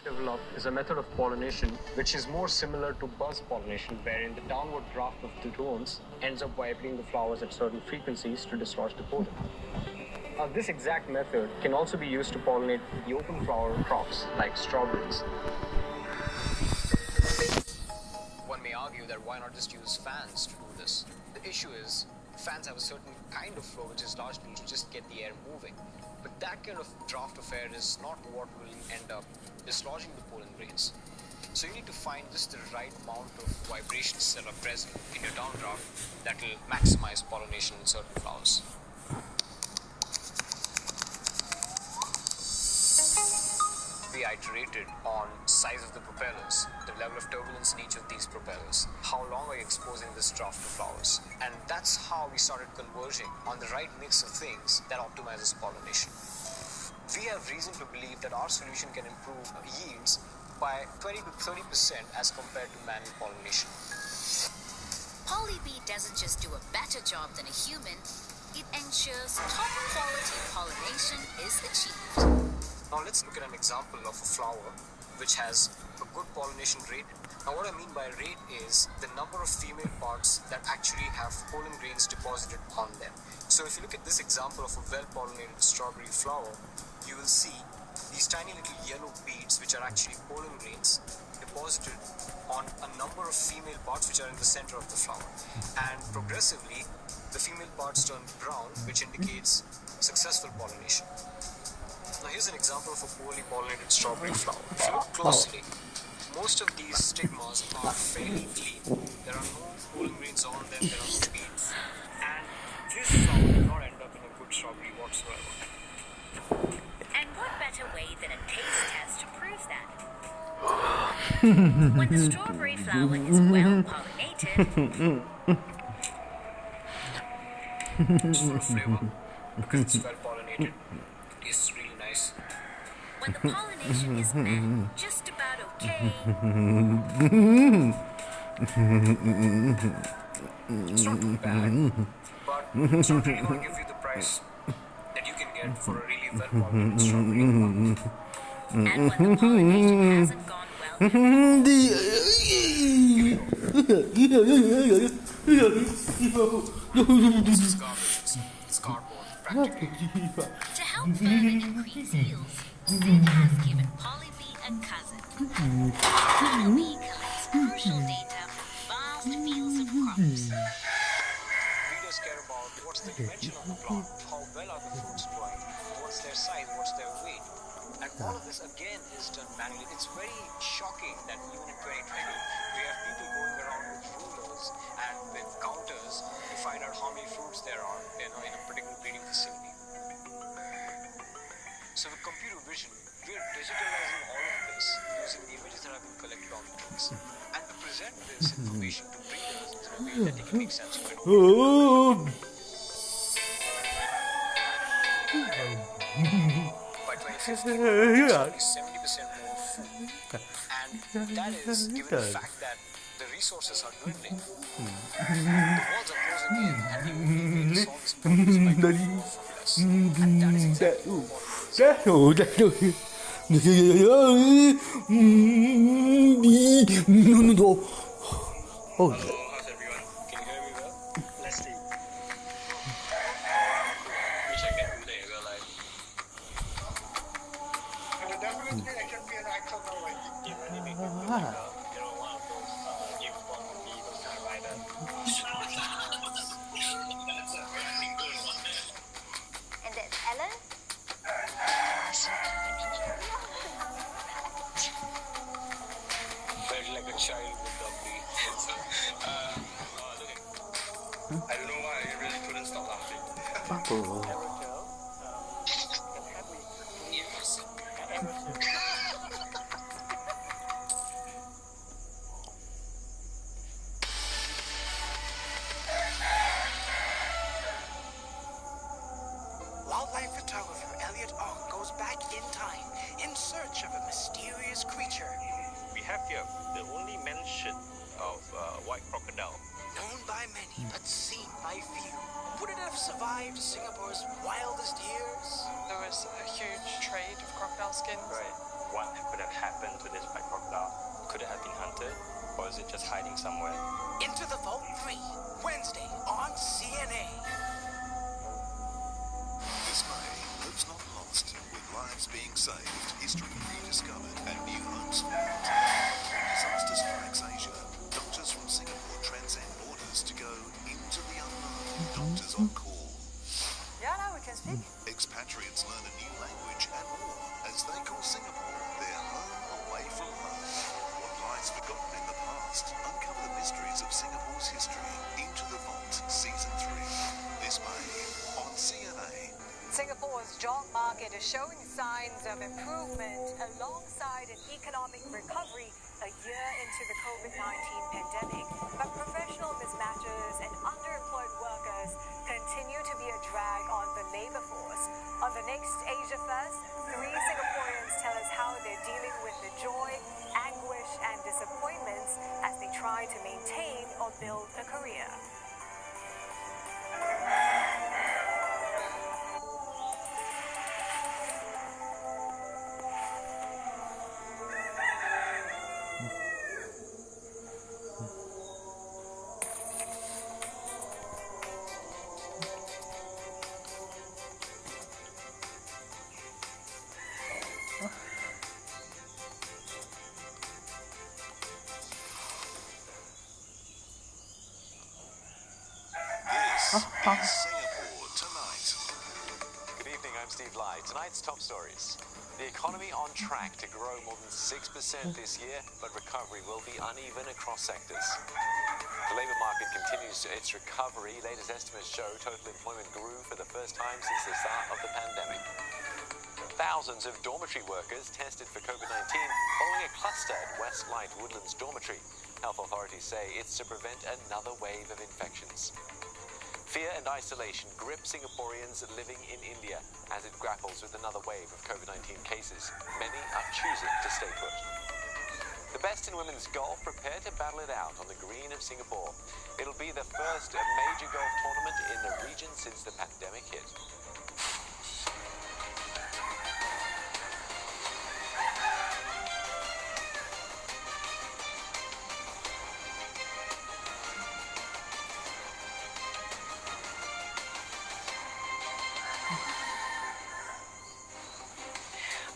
developed is a method of pollination which is more similar to buzz pollination, wherein the downward draft of the drones ends up vibrating the flowers at certain frequencies to dislodge the pollen. Now, this exact method can also be used to pollinate the open flower crops like strawberries. One may argue that why not just use fans to do this? The issue is, fans have a certain kind of flow which is largely to just get the air moving. But that kind of draft of air is not what will end up dislodging the pollen grains. So you need to find just the right amount of vibrations that are present in your downdraft that will maximize pollination in certain flowers. We iterated on size of the propellers, the level of turbulence in each of these propellers, how long are you exposing this draft to flowers, and that's how we started converging on the right mix of things that optimizes pollination. We have reason to believe that our solution can improve yields by 20 to 30% as compared to manual pollination. PolyBee doesn't just do a better job than a human, it ensures top quality pollination is achieved. Now let's look at an example of a flower which has a good pollination rate. Now what I mean by rate is the number of female parts that actually have pollen grains deposited on them. So if you look at this example of a well-pollinated strawberry flower, you will see these tiny little yellow beads which are actually pollen grains deposited on a number of female parts which are in the center of the flower. And progressively, the female parts turn brown, which indicates successful pollination. Now here's an example of a poorly pollinated strawberry flower. If you look closely, most of these stigmas are fairly clean. There are no pollen grains on them, there are no beads. And this flower will not end up in a good strawberry whatsoever. And what better way than a taste test to prove that? When the strawberry flower is well pollinated, It's full of flavor because it's well pollinated. It tastes really nice. when the pollination is met just about okay, It's not too bad, but it's not really going to give you the price that you can get for a really well pollinated strawberry. and when the pollination hasn't gone well, This is garbage. It's cardboard, practically. to help further increase yields, Sid has given PolyBee a cousin. PolyBee collects crucial data from vast fields of crops. Breeders care about what's the dimension of the plant, how well are the fruits growing, what's their size, what's their weight. And all of this again is done manually. It's very shocking that even in 2020 we have people going around with rulers and with counters to find out how many fruits there are, in a particular breeding facility. So with computer vision, we are digitalizing all of this using the images that have been collected on the trees, and to present this information to breeders in a way that they can make sense of it. By 2050, there's only 70% more food, and that is given the fact that the resources are dwindling. The walls are closing in, and the only way to solve this problem is by doing more for less. And that is exactly what pollination is. Oh, How's everyone? Can you hear me well? Leslie. Wish I could do the yoga live. Definitely, I can be an actor now. You really make me feel like one of those James Bond movie, those kind of writer. And that's Ellen. Felt like a child with the beat. I don't know why I really couldn't stop laughing. Wildlife photographer Elliot Ong goes back in time in search of a mysterious creature We have here the only mention of white crocodile. known by many but seen by few. Would it have survived Singapore's wildest years? There was a huge trade of crocodile skins. Right. What could have happened hiding somewhere. Into the Vault 3, Wednesday on CNA. This May, hopes not lost, with lives being saved, history rediscovered, and new homes found. When disaster strikes Asia, doctors from Singapore transcend borders to go into the unknown. Doctors on call. Yeah, now we can speak. Expatriates learn a new language and more as they call Singapore their home away from home. What lies forgotten in the past? Uncover the mysteries of Singapore's history. Into the Vault, Season 3. This May on CNA. Singapore's job market is showing signs of improvement alongside an economic recovery a year into the COVID-19 pandemic. But professional mismatches and underemployed workers continue to be a drag on the labor force. On the next Asia First, 3 Singaporeans tell us how they're dealing with the joy, anguish, and disappointments as they try to maintain or build a career. This is Singapore Tonight. Good evening, I'm Steve Lai. Tonight's top stories. The economy on track to grow more than 6% this year, but recovery will be uneven across sectors. The labour market continues its recovery. Latest estimates show total employment grew for the first time since the start of the pandemic. Thousands of dormitory workers tested for COVID-19 following a cluster at Westlight Woodlands Dormitory. Health authorities say it's to prevent another wave of infections. Fear and isolation grip Singaporeans living in India as it grapples with another wave of COVID-19 cases. Many are choosing to stay put. The best in women's golf prepare to battle it out on the green of Singapore. It'll be the first major golf tournament in the region since the pandemic hit.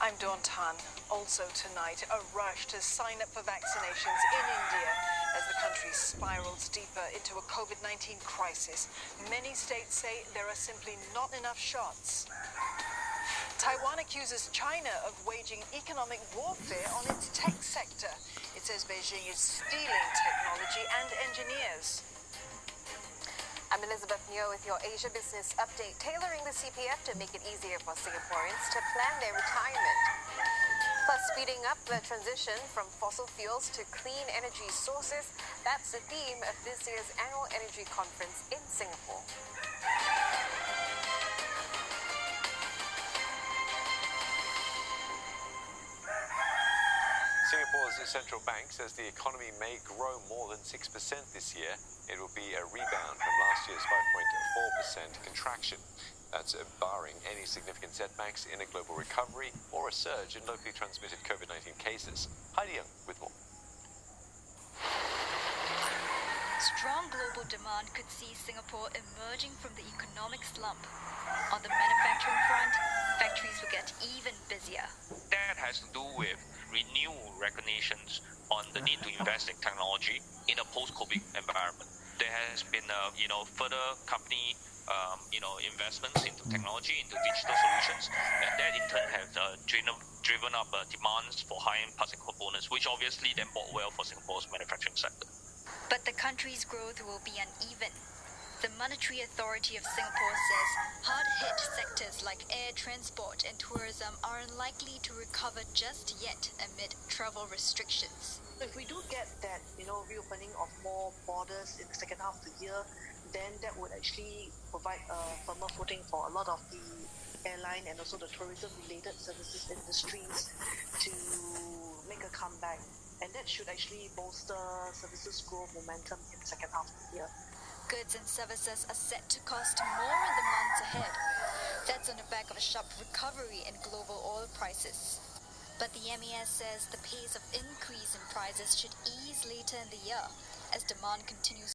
I'm Dawn Tan. Also tonight, a rush to sign up for vaccinations in India as the country spirals deeper into a COVID-19 crisis. Many states say there are simply not enough shots. Taiwan accuses China of waging economic warfare on its tech sector. It says Beijing is stealing technology and engineers. I'm Elizabeth Neo with your Asia Business Update, tailoring the CPF to make it easier for Singaporeans to plan their retirement. Plus, speeding up the transition from fossil fuels to clean energy sources. That's the theme of this year's annual energy conference in Singapore. Singapore's central bank says the economy may grow more than 6% this year. It will be a rebound from last year's 5.4% contraction. That's barring any significant setbacks in a global recovery or a surge in locally transmitted COVID-19 cases. Heidi Young with more. Strong global demand could see Singapore emerging from the economic slump. On the manufacturing front, factories will get even busier. That has to do with renewed recognitions on the need to invest in technology in a post-COVID environment. There has been, further company, investments into technology, into digital solutions, and that in turn has driven up demands for high-end parts and components, which obviously then bode well for Singapore's manufacturing sector. But the country's growth will be uneven. The Monetary Authority of Singapore says hard-hit sectors like air transport and tourism are unlikely to recover just yet amid travel restrictions. If we do get that, reopening of more borders in the second half of the year, then that would actually provide a firmer footing for a lot of the airline and also the tourism-related services industries to make a comeback. And that should actually bolster services growth momentum in the second half of the year. Goods and services are set to cost more in the months ahead. That's on the back of a sharp recovery in global oil prices. But the MES says the pace of increase in prices should ease later in the year. as demand continues